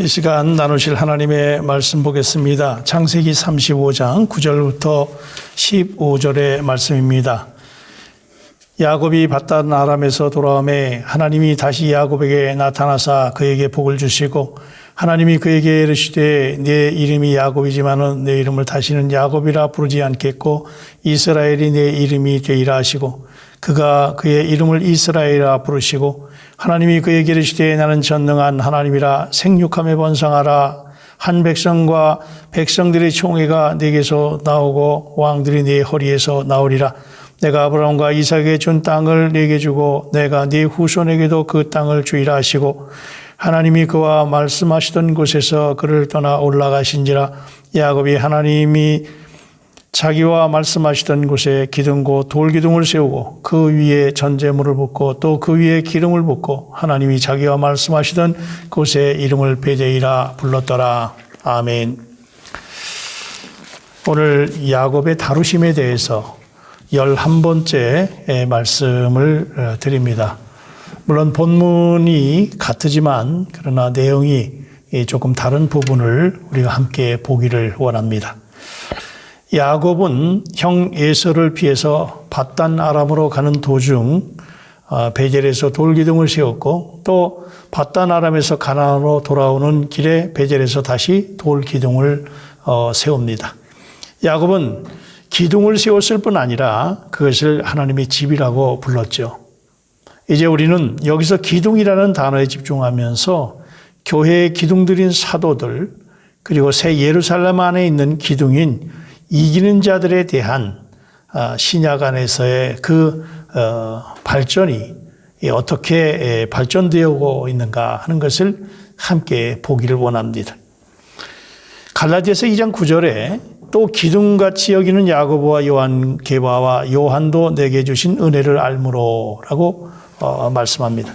이 시간 나누실 하나님의 말씀 보겠습니다. 창세기 35장 9절부터 15절의 말씀입니다. 야곱이 밧단 아람에서 돌아오매 하나님이 다시 야곱에게 나타나사 그에게 복을 주시고 하나님이 그에게 이르시되 네 이름이 야곱이지만은 내 이름을 다시는 야곱이라 부르지 않겠고 이스라엘이 내 이름이 되리라 하시고 그가 그의 이름을 이스라엘이라 부르시고 하나님이 그에게 이르시되 나는 전능한 하나님이라 생육함에 번성하라. 한 백성과 백성들의 총회가 네게서 나오고 왕들이 네 허리에서 나오리라. 내가 아브라함과 이삭에게 준 땅을 네게 주고 내가 네 후손에게도 그 땅을 주리라 하시고 하나님이 그와 말씀하시던 곳에서 그를 떠나 올라가신지라. 야곱이 하나님이 자기와 말씀하시던 곳에 기둥고 돌기둥을 세우고 그 위에 전제물을 붓고 또 그 위에 기름을 붓고 하나님이 자기와 말씀하시던 곳에 이름을 베데이라 불렀더라. 아멘. 오늘 야곱의 다루심에 대해서 11번째 말씀을 드립니다. 물론 본문이 같으지만 그러나 내용이 조금 다른 부분을 우리가 함께 보기를 원합니다. 야곱은 형 에서를 피해서 밧단 아람으로 가는 도중 베델에서 돌기둥을 세웠고 또 밧단 아람에서 가나안으로 돌아오는 길에 베델에서 다시 돌기둥을 세웁니다. 야곱은 기둥을 세웠을 뿐 아니라 그것을 하나님의 집이라고 불렀죠. 이제 우리는 여기서 기둥이라는 단어에 집중하면서 교회의 기둥들인 사도들 그리고 새 예루살렘 안에 있는 기둥인 이기는 자들에 대한 신약 안에서의 그 발전이 어떻게 발전되고 있는가 하는 것을 함께 보기를 원합니다. 갈라디아서 2장 9절에 또 기둥같이 여기는 야고보와 요한 게바와 요한도 내게 주신 은혜를 알므로라고 말씀합니다.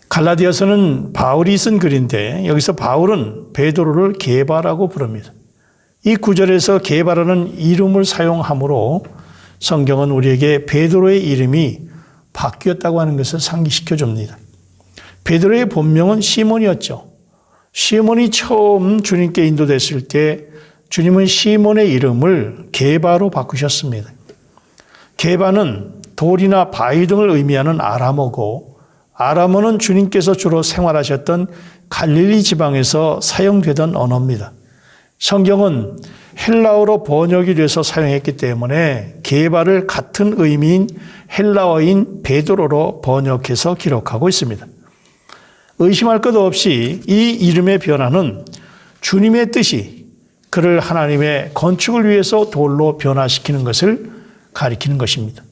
갈라디아서는 바울이 쓴 글인데 여기서 바울은 베드로를 게바라고 부릅니다. 이 구절에서 게바라는 이름을 사용하므로 성경은 우리에게 베드로의 이름이 바뀌었다고 하는 것을 상기시켜 줍니다. 베드로의 본명은 시몬이었죠. 시몬이 처음 주님께 인도됐을 때 주님은 시몬의 이름을 게바로 바꾸셨습니다. 게바는 돌이나 바위 등을 의미하는 아람어고 아람어는 주님께서 주로 생활하셨던 갈릴리 지방에서 사용되던 언어입니다. 성경은 헬라어로 번역이 돼서 사용했기 때문에 게바를 같은 의미인 헬라어인 베드로로 번역해서 기록하고 있습니다. 의심할 것 없이 이 이름의 변화는 주님의 뜻이 그를 하나님의 건축을 위해서 돌로 변화시키는 것을 가리키는 것입니다.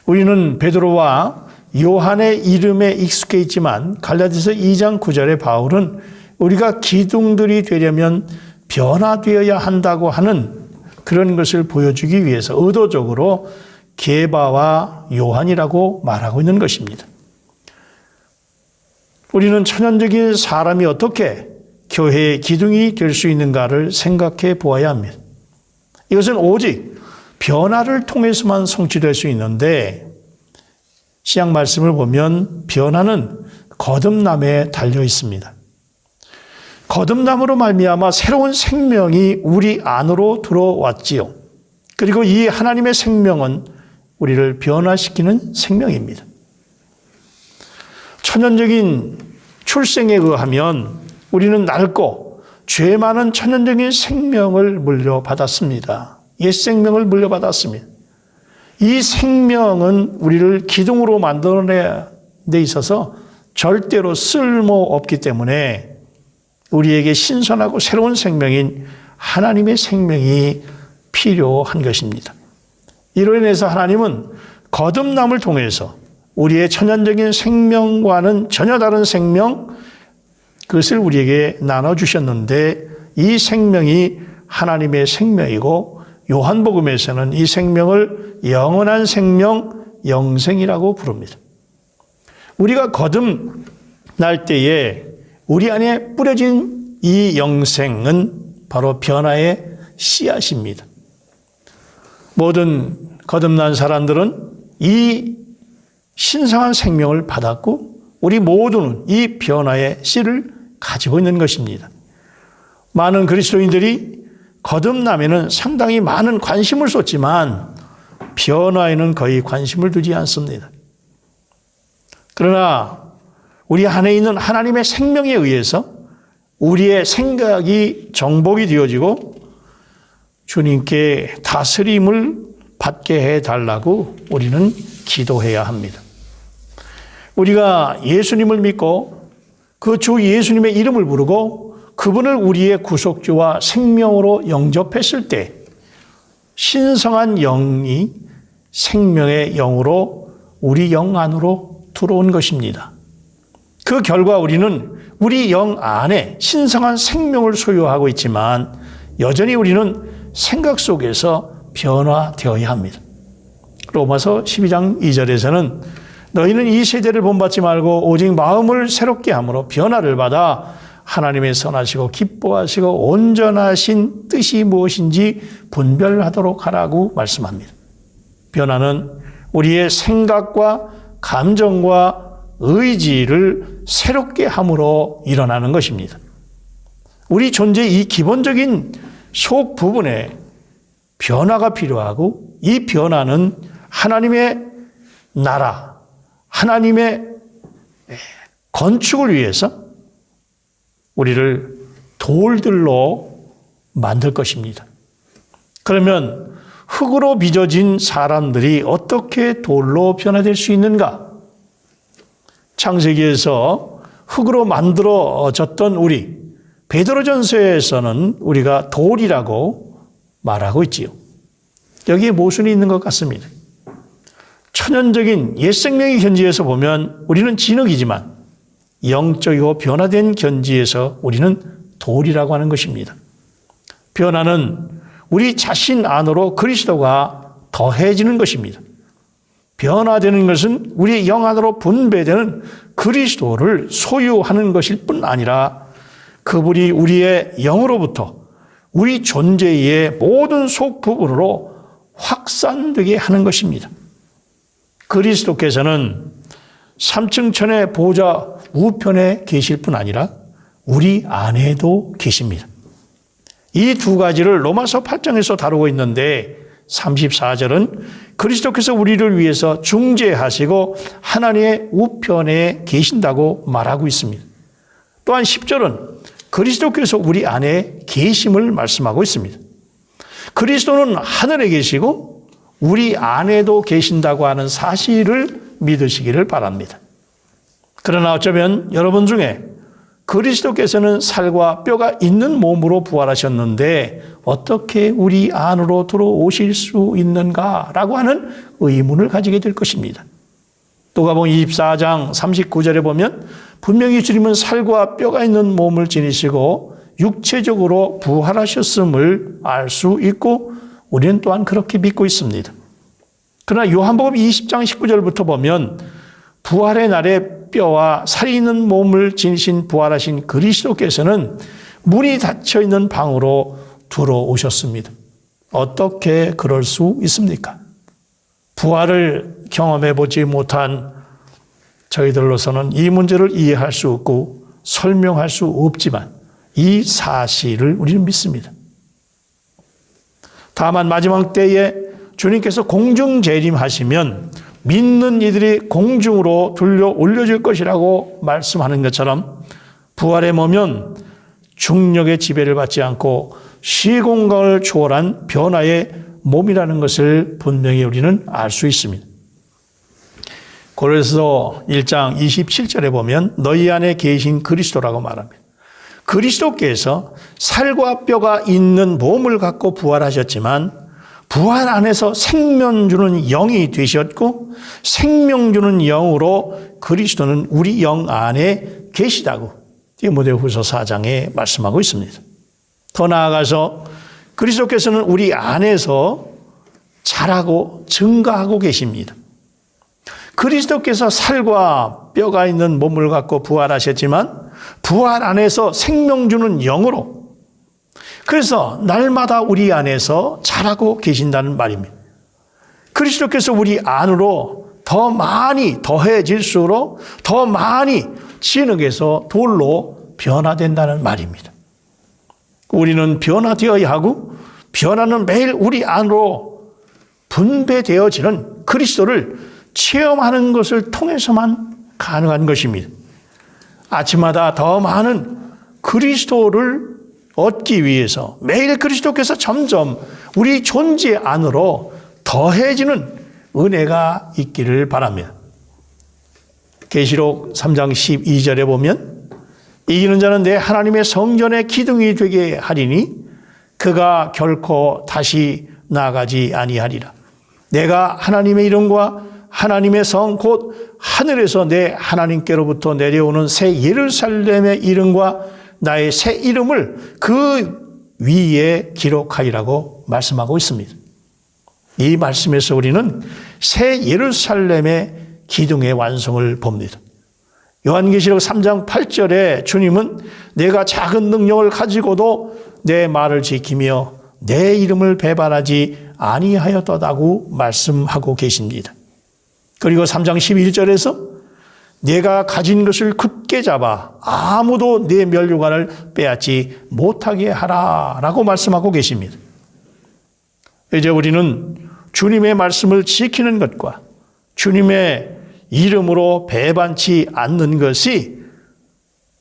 우리는 베드로와 요한의 이름에 익숙해 있지만 갈라디아서 2장 9절에 바울은 우리가 기둥들이 되려면 변화되어야 한다고 하는 그런 것을 보여주기 위해서 의도적으로 게바와 요한이라고 말하고 있는 것입니다. 우리는 천연적인 사람이 어떻게 교회의 기둥이 될 수 있는가를 생각해 보아야 합니다. 이것은 오직 변화를 통해서만 성취될 수 있는데 신약 말씀을 보면 변화는 거듭남에 달려 있습니다. 거듭남으로 말미암아 새로운 생명이 우리 안으로 들어왔지요. 그리고 이 하나님의 생명은 우리를 변화시키는 생명입니다. 천연적인 출생에 의하면 우리는 낡고 죄 많은 천연적인 생명을 물려받았습니다. 옛 생명을 물려받았습니다. 이 생명은 우리를 기둥으로 만들어내는 데 있어서 절대로 쓸모없기 때문에 우리에게 신선하고 새로운 생명인 하나님의 생명이 필요한 것입니다. 이로 인해서 하나님은 거듭남을 통해서 우리의 천연적인 생명과는 전혀 다른 생명, 그것을 우리에게 나눠주셨는데 이 생명이 하나님의 생명이고 요한복음에서는 이 생명을 영원한 생명, 영생이라고 부릅니다. 우리가 거듭날 때에 우리 안에 뿌려진 이 영생은 바로 변화의 씨앗입니다. 모든 거듭난 사람들은 이 신성한 생명을 받았고 우리 모두는 이 변화의 씨를 가지고 있는 것입니다. 많은 그리스도인들이 거듭남에는 상당히 많은 관심을 쏟지만 변화에는 거의 관심을 두지 않습니다. 그러나 우리 안에 있는 하나님의 생명에 의해서 우리의 생각이 정복이 되어지고 주님께 다스림을 받게 해달라고 우리는 기도해야 합니다. 우리가 예수님을 믿고 그 주 예수님의 이름을 부르고 그분을 우리의 구속주와 생명으로 영접했을 때 신성한 영이 생명의 영으로 우리 영 안으로 들어온 것입니다. 그 결과 우리는 우리 영 안에 신성한 생명을 소유하고 있지만 여전히 우리는 생각 속에서 변화되어야 합니다. 로마서 12장 2절에서는 너희는 이 세대를 본받지 말고 오직 마음을 새롭게 함으로 변화를 받아 하나님의 선하시고 기뻐하시고 온전하신 뜻이 무엇인지 분별하도록 하라고 말씀합니다. 변화는 우리의 생각과 감정과 의지를 새롭게 함으로 일어나는 것입니다. 우리 존재의 이 기본적인 속 부분에 변화가 필요하고 이 변화는 하나님의 나라, 하나님의 건축을 위해서 우리를 돌들로 만들 것입니다. 그러면 흙으로 빚어진 사람들이 어떻게 돌로 변화될 수 있는가? 창세기에서 흙으로 만들어졌던 우리, 베드로전서에서는 우리가 돌이라고 말하고 있지요. 여기에 모순이 있는 것 같습니다. 천연적인 옛 생명의 견지에서 보면 우리는 진흙이지만 영적이고 변화된 견지에서 우리는 돌이라고 하는 것입니다. 변화는 우리 자신 안으로 그리스도가 더해지는 것입니다. 변화되는 것은 우리의 영 안으로 분배되는 그리스도를 소유하는 것일 뿐 아니라 그분이 우리의 영으로부터 우리 존재의 모든 속 부분으로 확산되게 하는 것입니다. 그리스도께서는 3층 천의 보좌 우편에 계실 뿐 아니라 우리 안에도 계십니다. 이 두 가지를 로마서 8장에서 다루고 있는데 34절은 그리스도께서 우리를 위해서 중재하시고 하나님의 우편에 계신다고 말하고 있습니다. 또한 10절은 그리스도께서 우리 안에 계심을 말씀하고 있습니다. 그리스도는 하늘에 계시고 우리 안에도 계신다고 하는 사실을 믿으시기를 바랍니다. 그러나 어쩌면 여러분 중에 그리스도께서는 살과 뼈가 있는 몸으로 부활하셨는데 어떻게 우리 안으로 들어오실 수 있는가라고 하는 의문을 가지게 될 것입니다. 누가복음 24장 39절에 보면 분명히 주님은 살과 뼈가 있는 몸을 지니시고 육체적으로 부활하셨음을 알 수 있고 우리는 또한 그렇게 믿고 있습니다. 그러나 요한복음 20장 19절부터 보면 부활의 날에 뼈와 살이 있는 몸을 지니신 부활하신 그리스도께서는 문이 닫혀 있는 방으로 들어오셨습니다. 어떻게 그럴 수 있습니까? 부활을 경험해 보지 못한 저희들로서는 이 문제를 이해할 수 없고 설명할 수 없지만 이 사실을 우리는 믿습니다. 다만 마지막 때에 주님께서 공중 재림하시면 믿는 이들이 공중으로 들려 올려질 것이라고 말씀하는 것처럼 부활의 몸은 중력의 지배를 받지 않고 시공간을 초월한 변화의 몸이라는 것을 분명히 우리는 알 수 있습니다. 고린도서 1장 27절에 보면 너희 안에 계신 그리스도라고 말합니다. 그리스도께서 살과 뼈가 있는 몸을 갖고 부활하셨지만 부활 안에서 생명 주는 영이 되셨고 생명 주는 영으로 그리스도는 우리 영 안에 계시다고 디모데후서 4장에 말씀하고 있습니다. 더 나아가서 그리스도께서는 우리 안에서 자라고 증가하고 계십니다. 그리스도께서 살과 뼈가 있는 몸을 갖고 부활하셨지만 부활 안에서 생명 주는 영으로 그래서 날마다 우리 안에서 자라고 계신다는 말입니다. 그리스도께서 우리 안으로 더 많이 더해질수록 더 많이 진흙에서 돌로 변화된다는 말입니다. 우리는 변화되어야 하고 변화는 매일 우리 안으로 분배되어지는 그리스도를 체험하는 것을 통해서만 가능한 것입니다. 아침마다 더 많은 그리스도를 얻기 위해서 매일 그리스도께서 점점 우리 존재 안으로 더해지는 은혜가 있기를 바랍니다. 계시록 3장 12절에 보면 이기는 자는 내 하나님의 성전의 기둥이 되게 하리니 그가 결코 다시 나가지 아니하리라. 내가 하나님의 이름과 하나님의 성 곧 하늘에서 내 하나님께로부터 내려오는 새 예루살렘의 이름과 나의 새 이름을 그 위에 기록하리라고 말씀하고 있습니다. 이 말씀에서 우리는 새 예루살렘의 기둥의 완성을 봅니다. 요한계시록 3장 8절에 주님은 내가 작은 능력을 가지고도 내 말을 지키며 내 이름을 배반하지 아니하였다고 말씀하고 계십니다. 그리고 3장 11절에서 내가 가진 것을 굳게 잡아 아무도 내 면류관을 빼앗지 못하게 하라라고 말씀하고 계십니다. 이제 우리는 주님의 말씀을 지키는 것과 주님의 이름으로 배반치 않는 것이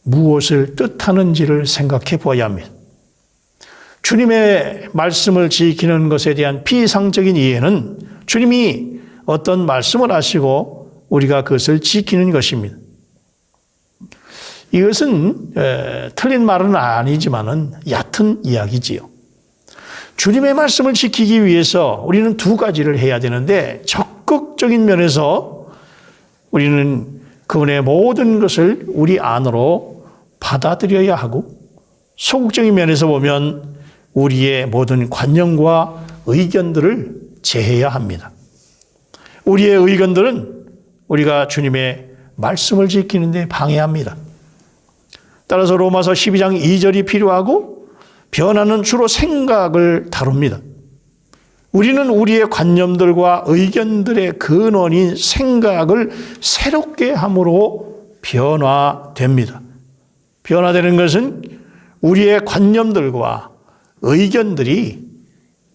무엇을 뜻하는지를 생각해 보아야 합니다. 주님의 말씀을 지키는 것에 대한 비상적인 이해는 주님이 어떤 말씀을 하시고 우리가 그것을 지키는 것입니다. 이것은 틀린 말은 아니지만은 얕은 이야기지요. 주님의 말씀을 지키기 위해서 우리는 두 가지를 해야 되는데 적극적인 면에서 우리는 그분의 모든 것을 우리 안으로 받아들여야 하고 소극적인 면에서 보면 우리의 모든 관념과 의견들을 제해야 합니다. 우리의 의견들은 우리가 주님의 말씀을 지키는 데 방해합니다. 따라서 로마서 12장 2절이 필요하고 변화는 주로 생각을 다룹니다. 우리는 우리의 관념들과 의견들의 근원인 생각을 새롭게 함으로 변화됩니다. 변화되는 것은 우리의 관념들과 의견들이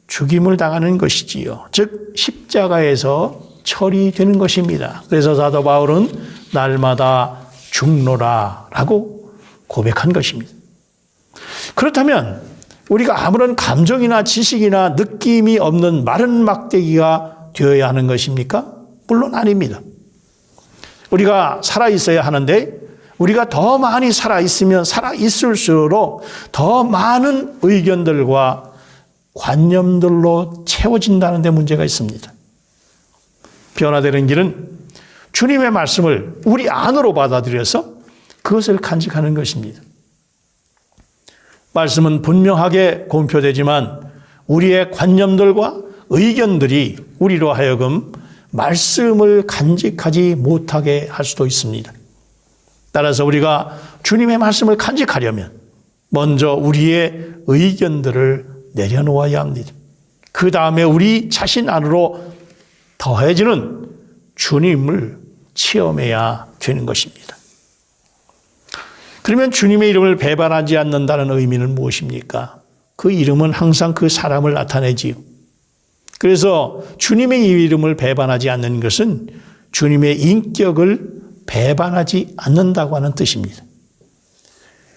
죽임을 당하는 것이지요. 즉 십자가에서 처리되는 것입니다. 그래서 사도 바울은 날마다 죽노라라고 고백한 것입니다. 그렇다면 우리가 아무런 감정이나 지식이나 느낌이 없는 마른 막대기가 되어야 하는 것입니까? 물론 아닙니다. 우리가 살아있어야 하는데 우리가 더 많이 살아있으면 살아있을수록 더 많은 의견들과 관념들로 채워진다는 데 문제가 있습니다. 변화되는 길은 주님의 말씀을 우리 안으로 받아들여서 그것을 간직하는 것입니다. 말씀은 분명하게 공표되지만 우리의 관념들과 의견들이 우리로 하여금 말씀을 간직하지 못하게 할 수도 있습니다. 따라서 우리가 주님의 말씀을 간직하려면 먼저 우리의 의견들을 내려놓아야 합니다. 그 다음에 우리 자신 안으로 더해지는 주님을 체험해야 되는 것입니다. 그러면 주님의 이름을 배반하지 않는다는 의미는 무엇입니까? 그 이름은 항상 그 사람을 나타내지요. 그래서 주님의 이름을 배반하지 않는 것은 주님의 인격을 배반하지 않는다고 하는 뜻입니다.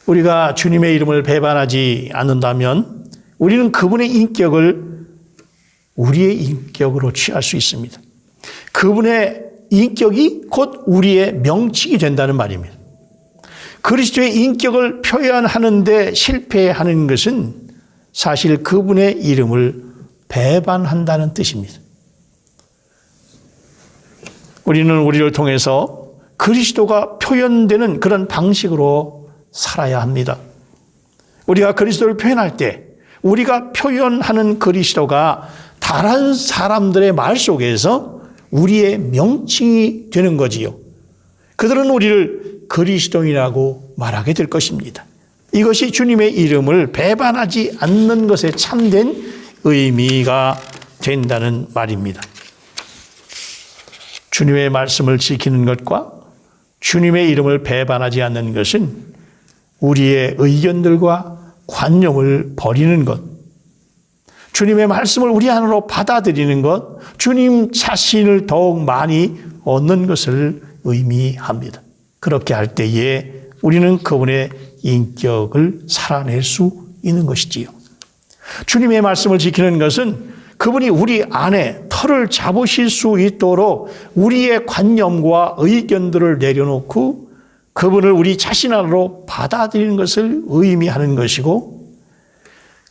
우리가 주님의 이름을 배반하지 않는다면 우리는 그분의 인격을 우리의 인격으로 취할 수 있습니다. 그분의 인격이 곧 우리의 명칭이 된다는 말입니다. 그리스도의 인격을 표현하는 데 실패하는 것은 사실 그분의 이름을 배반한다는 뜻입니다. 우리는 우리를 통해서 그리스도가 표현되는 그런 방식으로 살아야 합니다. 우리가 그리스도를 표현할 때 우리가 표현하는 그리스도가 다른 사람들의 말 속에서 우리의 명칭이 되는 거지요. 그들은 우리를 그리스도인이라고 말하게 될 것입니다. 이것이 주님의 이름을 배반하지 않는 것에 참된 의미가 된다는 말입니다. 주님의 말씀을 지키는 것과 주님의 이름을 배반하지 않는 것은 우리의 의견들과 관념을 버리는 것, 주님의 말씀을 우리 안으로 받아들이는 것, 주님 자신을 더욱 많이 얻는 것을 의미합니다. 그렇게 할 때에 우리는 그분의 인격을 살아낼 수 있는 것이지요. 주님의 말씀을 지키는 것은 그분이 우리 안에 터를 잡으실 수 있도록 우리의 관념과 의견들을 내려놓고 그분을 우리 자신 안으로 받아들이는 것을 의미하는 것이고,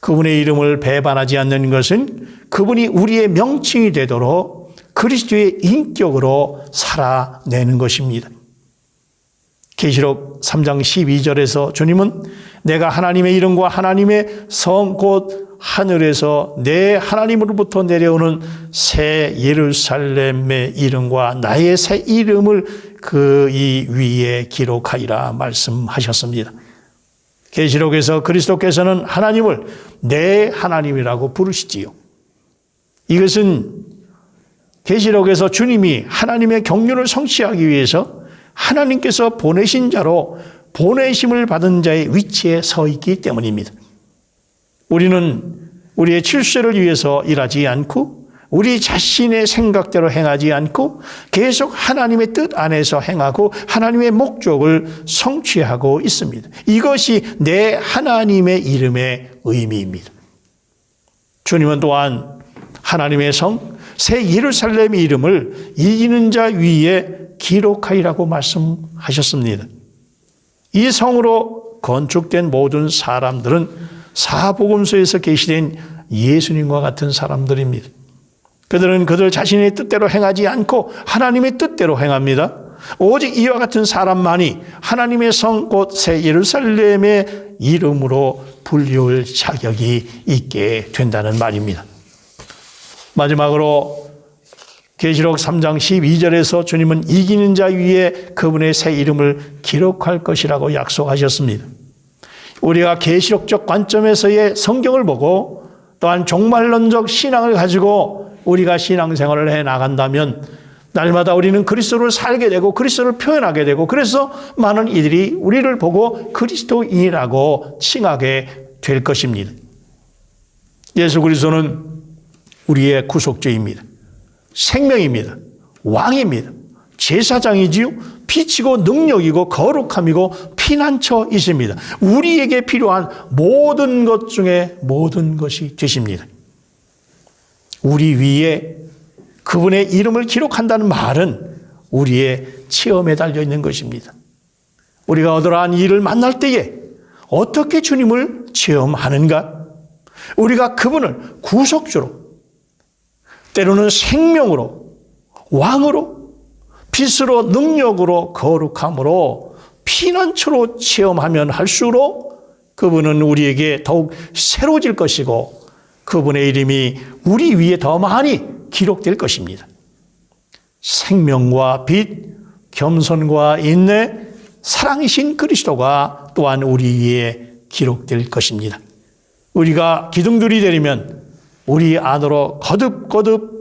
그분의 이름을 배반하지 않는 것은 그분이 우리의 명칭이 되도록 그리스도의 인격으로 살아내는 것입니다. 계시록 3장 12절에서 주님은 내가 하나님의 이름과 하나님의 성 곧 하늘에서 내 하나님으로부터 내려오는 새 예루살렘의 이름과 나의 새 이름을 그 이 위에 기록하리라 말씀하셨습니다. 계시록에서 그리스도께서는 하나님을 내 하나님이라고 부르시지요. 이것은 계시록에서 주님이 하나님의 경륜을 성취하기 위해서 하나님께서 보내신 자로 보내심을 받은 자의 위치에 서 있기 때문입니다. 우리는 우리의 칠수를 위해서 일하지 않고 우리 자신의 생각대로 행하지 않고 계속 하나님의 뜻 안에서 행하고 하나님의 목적을 성취하고 있습니다. 이것이 내 하나님의 이름의 의미입니다. 주님은 또한 하나님의 성, 새 예루살렘의 이름을 이기는 자 위에 기록하리라고 말씀하셨습니다. 이 성으로 건축된 모든 사람들은 사복음서에서 계시된 예수님과 같은 사람들입니다. 그들은 그들 자신의 뜻대로 행하지 않고 하나님의 뜻대로 행합니다. 오직 이와 같은 사람만이 하나님의 성 곧 새 예루살렘의 이름으로 불리울 자격이 있게 된다는 말입니다. 마지막으로 계시록 3장 12절에서 주님은 이기는 자 위에 그분의 새 이름을 기록할 것이라고 약속하셨습니다. 우리가 계시록적 관점에서의 성경을 보고 또한 종말론적 신앙을 가지고 우리가 신앙생활을 해나간다면 날마다 우리는 그리스도를 살게 되고 그리스도를 표현하게 되고, 그래서 많은 이들이 우리를 보고 그리스도인이라고 칭하게 될 것입니다. 예수 그리스도는 우리의 구속주입니다. 생명입니다. 왕입니다. 제사장이지요. 빛이고 능력이고 거룩함이고 피난처이십니다. 우리에게 필요한 모든 것 중에 모든 것이 되십니다. 우리 위에 그분의 이름을 기록한다는 말은 우리의 체험에 달려 있는 것입니다. 우리가 어떠한 일을 만날 때에 어떻게 주님을 체험하는가? 우리가 그분을 구속주로, 때로는 생명으로, 왕으로, 빛으로, 능력으로, 거룩함으로, 피난처로 체험하면 할수록 그분은 우리에게 더욱 새로워질 것이고 그분의 이름이 우리 위에 더 많이 기록될 것입니다. 생명과 빛, 겸손과 인내, 사랑이신 그리스도가 또한 우리 위에 기록될 것입니다. 우리가 기둥들이 되려면 우리 안으로 거듭거듭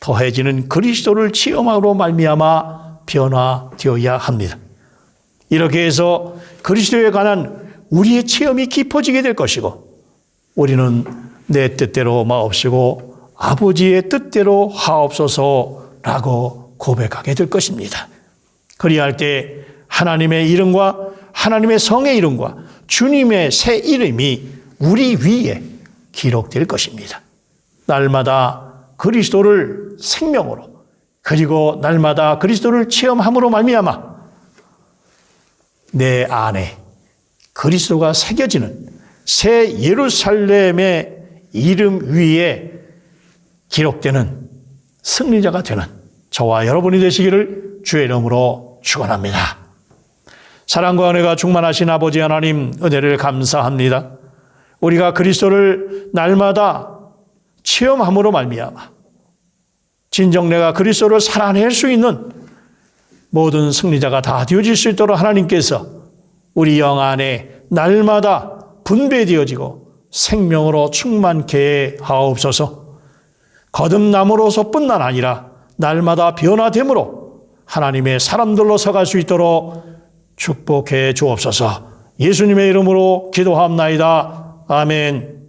더해지는 그리스도를 체험함으로 말미암아 변화되어야 합니다. 이렇게 해서 그리스도에 관한 우리의 체험이 깊어지게 될 것이고, 우리는 내 뜻대로 마옵시고 아버지의 뜻대로 하옵소서라고 고백하게 될 것입니다. 그리할 때 하나님의 이름과 하나님의 성의 이름과 주님의 새 이름이 우리 위에 기록될 것입니다. 날마다 그리스도를 생명으로, 그리고 날마다 그리스도를 체험함으로 말미암아 내 안에 그리스도가 새겨지는 새 예루살렘의 이름 위에 기록되는 승리자가 되는 저와 여러분이 되시기를 주의 이름으로 축원합니다. 사랑과 은혜가 충만하신 아버지 하나님, 은혜를 감사합니다. 우리가 그리스도를 날마다 체험함으로 말미암아 진정 내가 그리스도를 살아낼 수 있는 모든 승리자가 다 되어질 수 있도록 하나님께서 우리 영 안에 날마다 분배되어지고 생명으로 충만케 하옵소서. 거듭남으로서 뿐만 아니라 날마다 변화됨으로 하나님의 사람들로 서갈 수 있도록 축복해 주옵소서. 예수님의 이름으로 기도합나이다. 아멘.